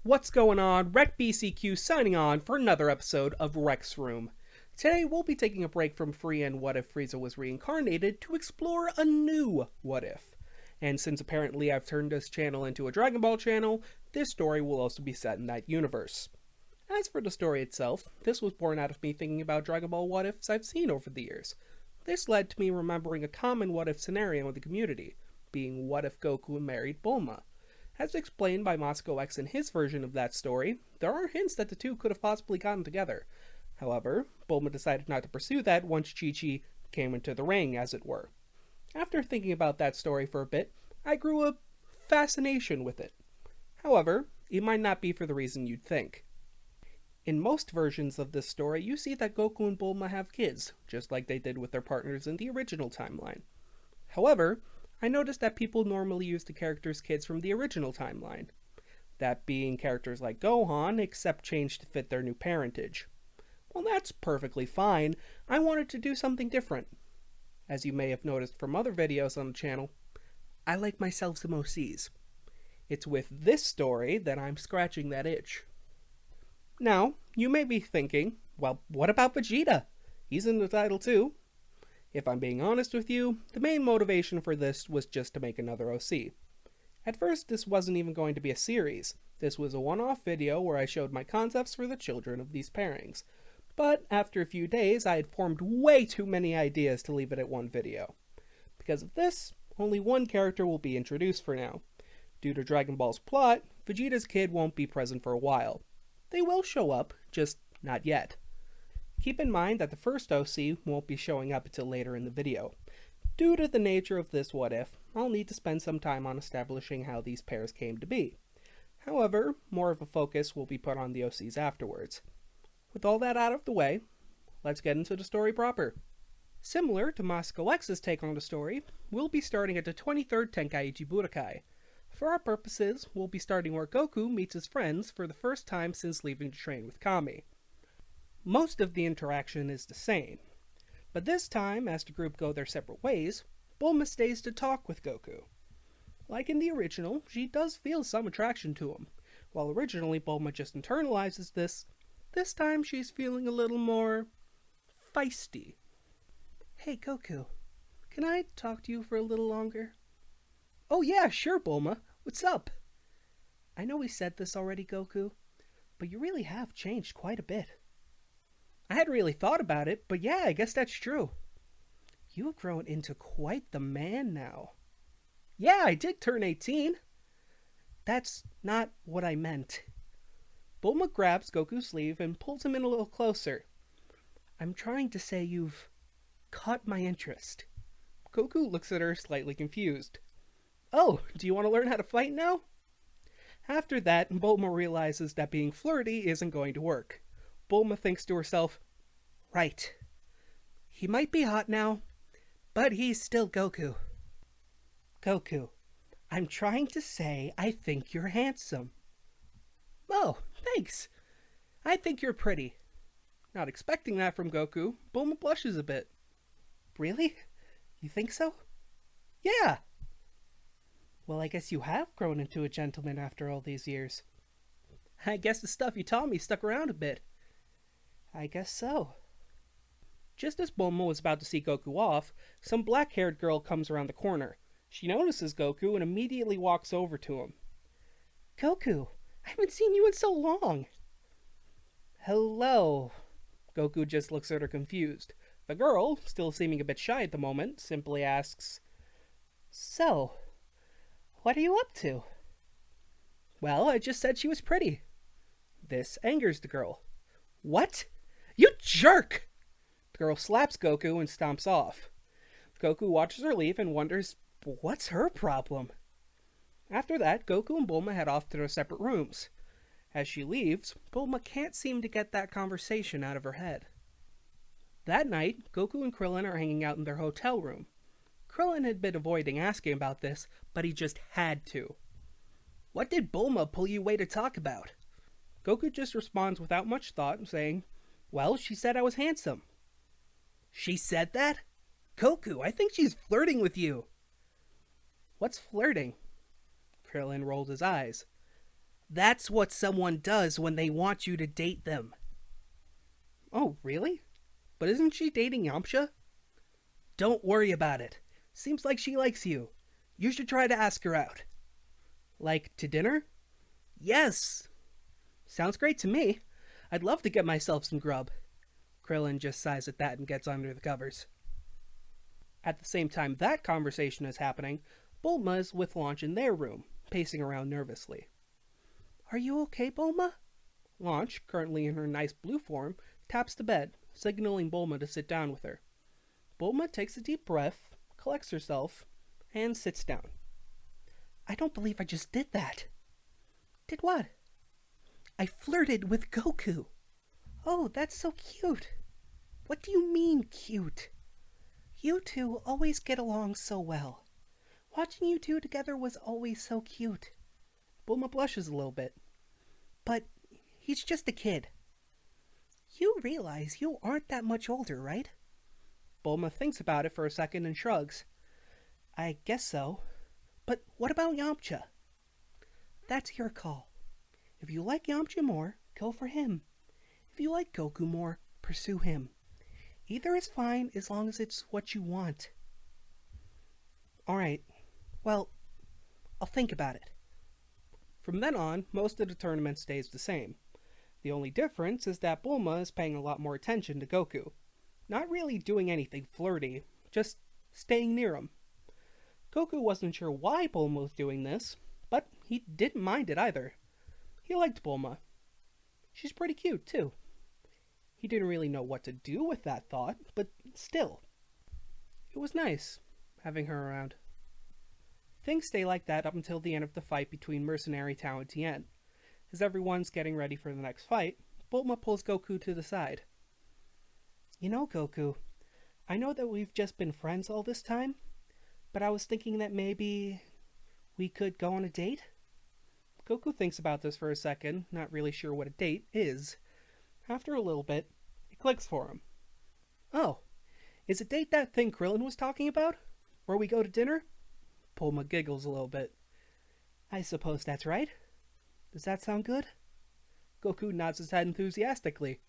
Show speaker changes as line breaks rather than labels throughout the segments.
What's going on? RecBCQ signing on for another episode of Rex Room. Today we'll be taking a break from Free and What If Frieza was reincarnated to explore a new What If. And since apparently I've turned this channel into a Dragon Ball channel, this story will also be set in that universe. As for the story itself, this was born out of me thinking about Dragon Ball What Ifs I've seen over the years. This led to me remembering a common What If scenario in the community, being what if Goku married Bulma. As explained by Moscow X in his version of that story, there are hints that the two could have possibly gotten together. However, Bulma decided not to pursue that once Chi-Chi came into the ring, as it were. After thinking about that story for a bit, I grew a fascination with it. However, it might not be for the reason you'd think. In most versions of this story, you see that Goku and Bulma have kids, just like they did with their partners in the original timeline. However, I noticed that people normally use the characters' kids from the original timeline. That being characters like Gohan, except changed to fit their new parentage. Well, that's perfectly fine. I wanted to do something different. As you may have noticed from other videos on the channel, I like myself some OCs. It's with this story that I'm scratching that itch. Now, you may be thinking, well, what about Vegeta? He's in the title too. If I'm being honest with you, the main motivation for this was just to make another OC. At first, this wasn't even going to be a series. This was a one-off video where I showed my concepts for the children of these pairings. But after a few days, I had formed way too many ideas to leave it at one video. Because of this, only one character will be introduced for now. Due to Dragon Ball's plot, Vegeta's kid won't be present for a while. They will show up, just not yet. Keep in mind that the first OC won't be showing up until later in the video. Due to the nature of this what if, I'll need to spend some time on establishing how these pairs came to be. However, more of a focus will be put on the OCs afterwards. With all that out of the way, let's get into the story proper. Similar to Moscow X's take on the story, we'll be starting at the 23rd Tenkaichi Budokai. For our purposes, we'll be starting where Goku meets his friends for the first time since leaving to train with Kami. Most of the interaction is the same, but this time, as the group go their separate ways, Bulma stays to talk with Goku. Like in the original, she does feel some attraction to him. While originally Bulma just internalizes this time she's feeling a little more feisty. Hey Goku, can I talk to you for a little longer? Oh yeah, sure Bulma, what's up? I know we said this already, Goku, but you really have changed quite a bit. I hadn't really thought about it, but yeah, I guess that's true. You have grown into quite the man now. Yeah, I did turn 18. That's not what I meant. Bulma grabs Goku's sleeve and pulls him in a little closer. I'm trying to say you've caught my interest. Goku looks at her slightly confused. Oh, do you want to learn how to fight now? After that, Bulma realizes that being flirty isn't going to work. Bulma thinks to herself, right, he might be hot now, but he's still Goku. Goku, I'm trying to say I think you're handsome. Oh, thanks. I think you're pretty. Not expecting that from Goku, Bulma blushes a bit. Really? You think so? Yeah. Well, I guess you have grown into a gentleman after all these years. I guess the stuff you taught me stuck around a bit. I guess so. Just as Bulma was about to see Goku off, some black-haired girl comes around the corner. She notices Goku and immediately walks over to him. Goku, I haven't seen you in so long. Hello. Goku just looks at her confused. The girl, still seeming a bit shy at the moment, simply asks, So, what are you up to? Well, I just said she was pretty. This angers the girl. What? You jerk! The girl slaps Goku and stomps off. Goku watches her leave and wonders, what's her problem? After that, Goku and Bulma head off to their separate rooms. As she leaves, Bulma can't seem to get that conversation out of her head. That night, Goku and Krillin are hanging out in their hotel room. Krillin had been avoiding asking about this, but he just had to. What did Bulma pull you away to talk about? Goku just responds without much thought, saying, Well, she said I was handsome. She said that? Goku, I think she's flirting with you. What's flirting? Krillin rolled his eyes. That's what someone does when they want you to date them. Oh, really? But isn't she dating Yamcha? Don't worry about it. Seems like she likes you. You should try to ask her out. Like, to dinner? Yes! Sounds great to me. I'd love to get myself some grub. Krillin just sighs at that and gets under the covers. At the same time that conversation is happening, Bulma is with Launch in their room, pacing around nervously. Are you okay, Bulma? Launch, currently in her nice blue form, taps the bed, signaling Bulma to sit down with her. Bulma takes a deep breath, collects herself, and sits down. I don't believe I just did that. Did what? I flirted with Goku. Oh, that's so cute. What do you mean, cute? You two always get along so well. Watching you two together was always so cute. Bulma blushes a little bit. But he's just a kid. You realize you aren't that much older, right? Bulma thinks about it for a second and shrugs. I guess so. But what about Yamcha? That's your call. If you like Yamcha more, go for him. If you like Goku more, pursue him. Either is fine as long as it's what you want. Alright, well, I'll think about it. From then on, most of the tournament stays the same. The only difference is that Bulma is paying a lot more attention to Goku. Not really doing anything flirty, just staying near him. Goku wasn't sure why Bulma was doing this, but he didn't mind it either. He liked Bulma. She's pretty cute, too. He didn't really know what to do with that thought, but still. It was nice, having her around. Things stay like that up until the end of the fight between Mercenary Tao and Tien. As everyone's getting ready for the next fight, Bulma pulls Goku to the side. You know, Goku, I know that we've just been friends all this time, but I was thinking that maybe we could go on a date? Goku thinks about this for a second, not really sure what a date is. After a little bit, it clicks for him. Oh, is a date that thing Krillin was talking about? Where we go to dinner? Bulma giggles a little bit. I suppose that's right. Does that sound good? Goku nods his head enthusiastically.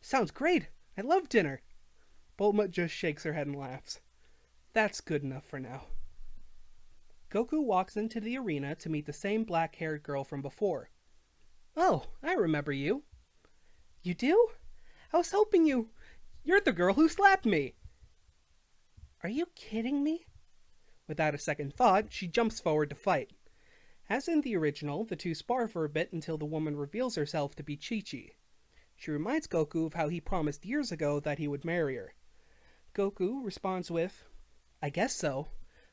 Sounds great! I love dinner! Bulma just shakes her head and laughs. That's good enough for now. Goku walks into the arena to meet the same black-haired girl from before. Oh, I remember you. You do? I was hoping You're the girl who slapped me! Are you kidding me? Without a second thought, she jumps forward to fight. As in the original, the two spar for a bit until the woman reveals herself to be Chi-Chi. She reminds Goku of how he promised years ago that he would marry her. Goku responds with, I guess so,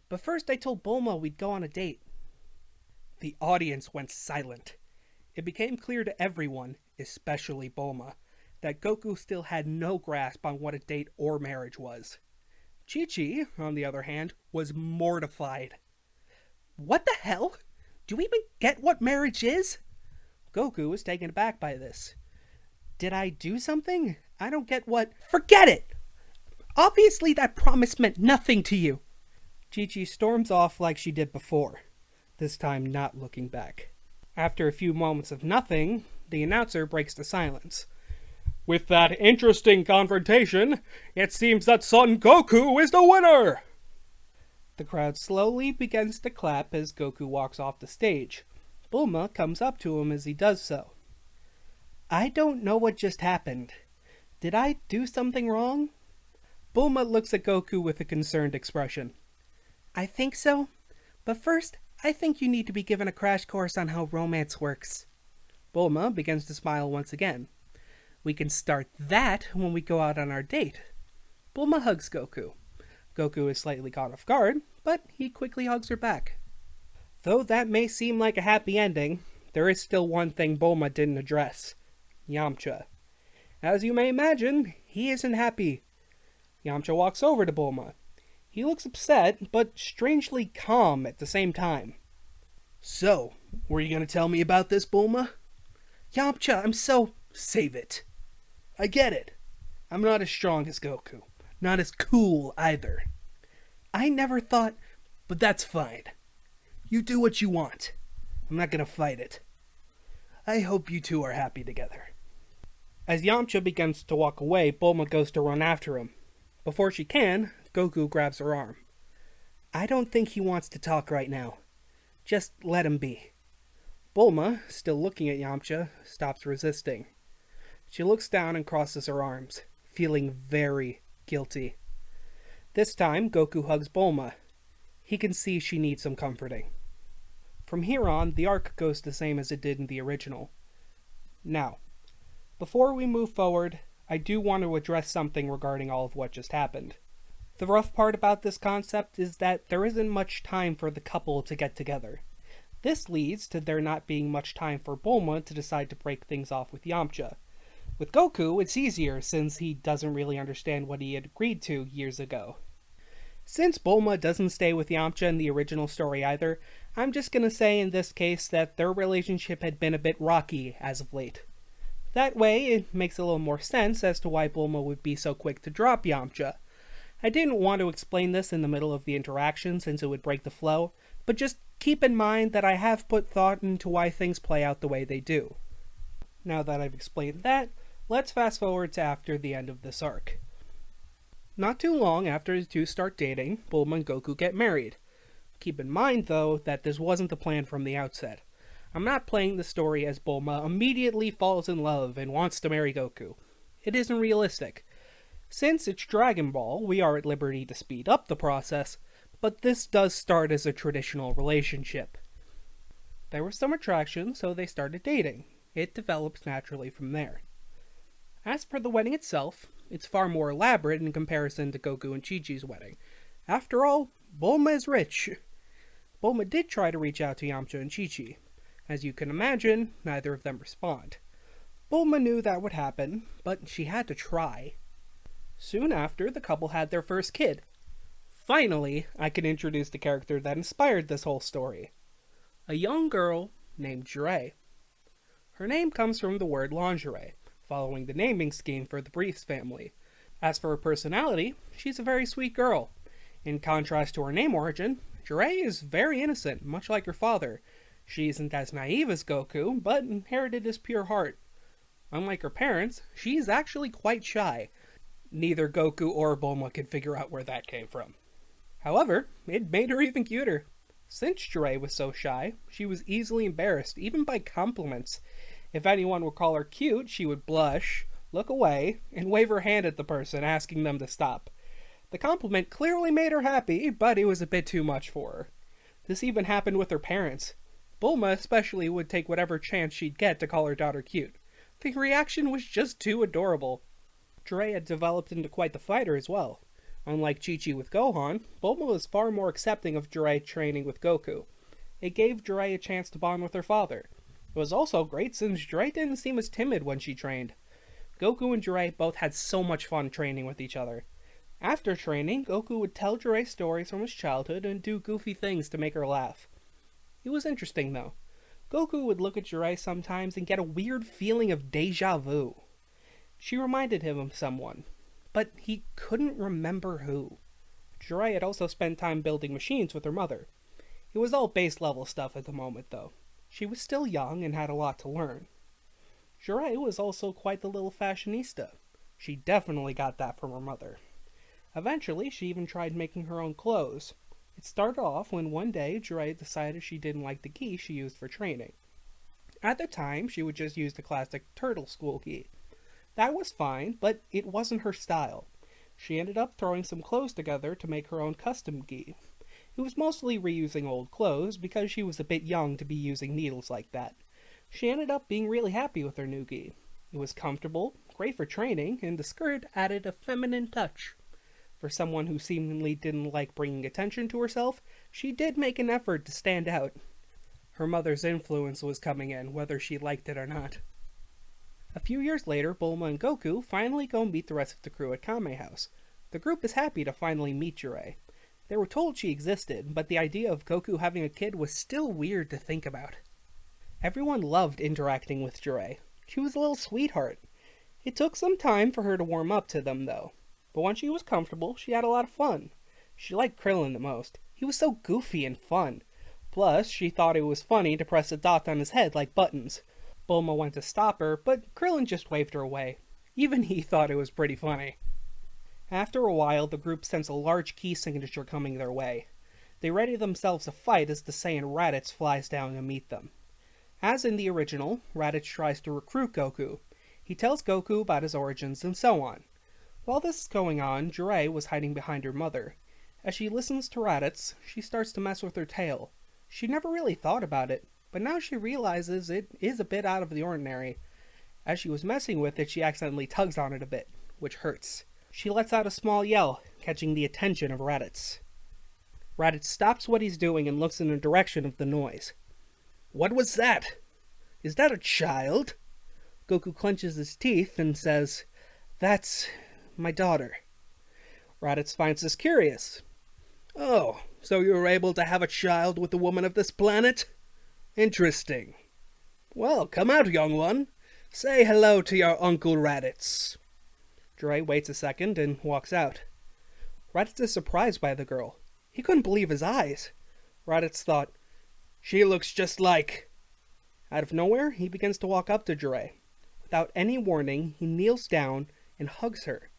but first I told Bulma we'd go on a date. The audience went silent. It became clear to everyone, especially Bulma, that Goku still had no grasp on what a date or marriage was. Chi-Chi, on the other hand, was mortified. What the hell? Do we even get what marriage is? Goku was taken aback by this. Did I do something? I don't get what... Forget it! Obviously that promise meant nothing to you. Chi-Chi storms off like she did before, this time not looking back. After a few moments of nothing, the announcer breaks the silence. With that interesting confrontation, it seems that Son Goku is the winner! The crowd slowly begins to clap as Goku walks off the stage. Bulma comes up to him as he does so. I don't know what just happened. Did I do something wrong? Bulma looks at Goku with a concerned expression. I think so, but first, I think you need to be given a crash course on how romance works. Bulma begins to smile once again. We can start that when we go out on our date. Bulma hugs Goku. Goku is slightly caught off guard, but he quickly hugs her back. Though that may seem like a happy ending, there is still one thing Bulma didn't address. Yamcha. As you may imagine, he isn't happy. Yamcha walks over to Bulma. He looks upset, but strangely calm at the same time. So, were you going to tell me about this, Bulma? Yamcha, I'm so... Save it. I get it. I'm not as strong as Goku. Not as cool, either. I never thought... But that's fine. You do what you want. I'm not going to fight it. I hope you two are happy together. As Yamcha begins to walk away, Bulma goes to run after him. Before she can, Goku grabs her arm. I don't think he wants to talk right now. Just let him be. Bulma, still looking at Yamcha, stops resisting. She looks down and crosses her arms, feeling very guilty. This time, Goku hugs Bulma. He can see she needs some comforting. From here on, the arc goes the same as it did in the original. Now, before we move forward, I do want to address something regarding all of what just happened. The rough part about this concept is that there isn't much time for the couple to get together. This leads to there not being much time for Bulma to decide to break things off with Yamcha. With Goku, it's easier since he doesn't really understand what he had agreed to years ago. Since Bulma doesn't stay with Yamcha in the original story either, I'm just gonna say in this case that their relationship had been a bit rocky as of late. That way, it makes a little more sense as to why Bulma would be so quick to drop Yamcha. I didn't want to explain this in the middle of the interaction since it would break the flow, but just keep in mind that I have put thought into why things play out the way they do. Now that I've explained that, let's fast forward to after the end of this arc. Not too long after the two start dating, Bulma and Goku get married. Keep in mind, though, that this wasn't the plan from the outset. I'm not playing the story as Bulma immediately falls in love and wants to marry Goku. It isn't realistic. Since it's Dragon Ball, we are at liberty to speed up the process, but this does start as a traditional relationship. There was some attraction, so they started dating. It develops naturally from there. As for the wedding itself, it's far more elaborate in comparison to Goku and Chi-Chi's wedding. After all, Bulma is rich. Bulma did try to reach out to Yamcha and Chi-Chi. As you can imagine, neither of them respond. Bulma knew that would happen, but she had to try. Soon after, the couple had their first kid. Finally, I can introduce the character that inspired this whole story. A young girl named Jiraiya. Her name comes from the word lingerie, following the naming scheme for the Briefs family. As for her personality, she's a very sweet girl. In contrast to her name origin, Jiraiya is very innocent, much like her father. She isn't as naive as Goku, but inherited his pure heart. Unlike her parents, she's actually quite shy. Neither Goku or Bulma can figure out where that came from. However, it made her even cuter. Since Jiraiya was so shy, she was easily embarrassed, even by compliments. If anyone would call her cute, she would blush, look away, and wave her hand at the person, asking them to stop. The compliment clearly made her happy, but it was a bit too much for her. This even happened with her parents. Bulma especially would take whatever chance she'd get to call her daughter cute. The reaction was just too adorable. Jiraiya developed into quite the fighter as well. Unlike Chi-Chi with Gohan, Bulma was far more accepting of Jiraiya training with Goku. It gave Jiraiya a chance to bond with her father. It was also great since Jiraiya didn't seem as timid when she trained. Goku and Jiraiya both had so much fun training with each other. After training, Goku would tell Jiraiya stories from his childhood and do goofy things to make her laugh. It was interesting though. Goku would look at Jiraiya sometimes and get a weird feeling of deja vu. She reminded him of someone, but he couldn't remember who. Jiraiya had also spent time building machines with her mother. It was all base level stuff at the moment though. She was still young and had a lot to learn. Jiraiya was also quite the little fashionista. She definitely got that from her mother. Eventually, she even tried making her own clothes. It started off when one day Jiraiya decided she didn't like the gi she used for training. At the time, she would just use the classic turtle school gi. That was fine, but it wasn't her style. She ended up throwing some clothes together to make her own custom gi. It was mostly reusing old clothes because she was a bit young to be using needles like that. She ended up being really happy with her new gi. It was comfortable, great for training, and the skirt added a feminine touch. For someone who seemingly didn't like bringing attention to herself, she did make an effort to stand out. Her mother's influence was coming in, whether she liked it or not. A few years later, Bulma and Goku finally go meet the rest of the crew at Kame House. The group is happy to finally meet Jiraiya. They were told she existed, but the idea of Goku having a kid was still weird to think about. Everyone loved interacting with Jiraiya. She was a little sweetheart. It took some time for her to warm up to them, though. But once she was comfortable, she had a lot of fun. She liked Krillin the most. He was so goofy and fun. Plus, she thought it was funny to press a dot on his head like buttons. Bulma went to stop her, but Krillin just waved her away. Even he thought it was pretty funny. After a while, the group sense a large key signature coming their way. They ready themselves to fight as the Saiyan Raditz flies down to meet them. As in the original, Raditz tries to recruit Goku. He tells Goku about his origins and so on. While this is going on, Jiraiya was hiding behind her mother. As she listens to Raditz, she starts to mess with her tail. She never really thought about it, but now she realizes it is a bit out of the ordinary. As she was messing with it, she accidentally tugs on it a bit, which hurts. She lets out a small yell, catching the attention of Raditz. Raditz stops what he's doing and looks in the direction of the noise. "What was that? Is that a child?" Goku clenches his teeth and says, "That's my daughter." Raditz finds this curious. "Oh, so you were able to have a child with a woman of this planet? Interesting. Well, come out, young one. Say hello to your Uncle Raditz." Jiraiya waits a second and walks out. Raditz is surprised by the girl. He couldn't believe his eyes. Raditz thought, "She looks just like..." Out of nowhere, he begins to walk up to Jiraiya. Without any warning, he kneels down and hugs her.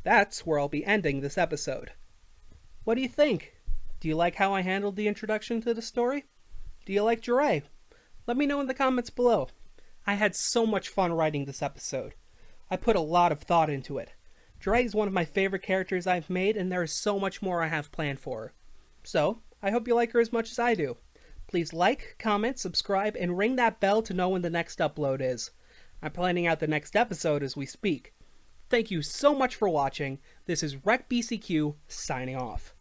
That's where I'll be ending this episode. What do you think? Do you like how I handled the introduction to the story? Do you like Jiraiya? Let me know in the comments below. I had so much fun writing this episode. I put a lot of thought into it. Jiraiya is one of my favorite characters I've made, and there is so much more I have planned for her. So, I hope you like her as much as I do. Please like, comment, subscribe, and ring that bell to know when the next upload is. I'm planning out the next episode as we speak. Thank you so much for watching. This is RecBCQ signing off.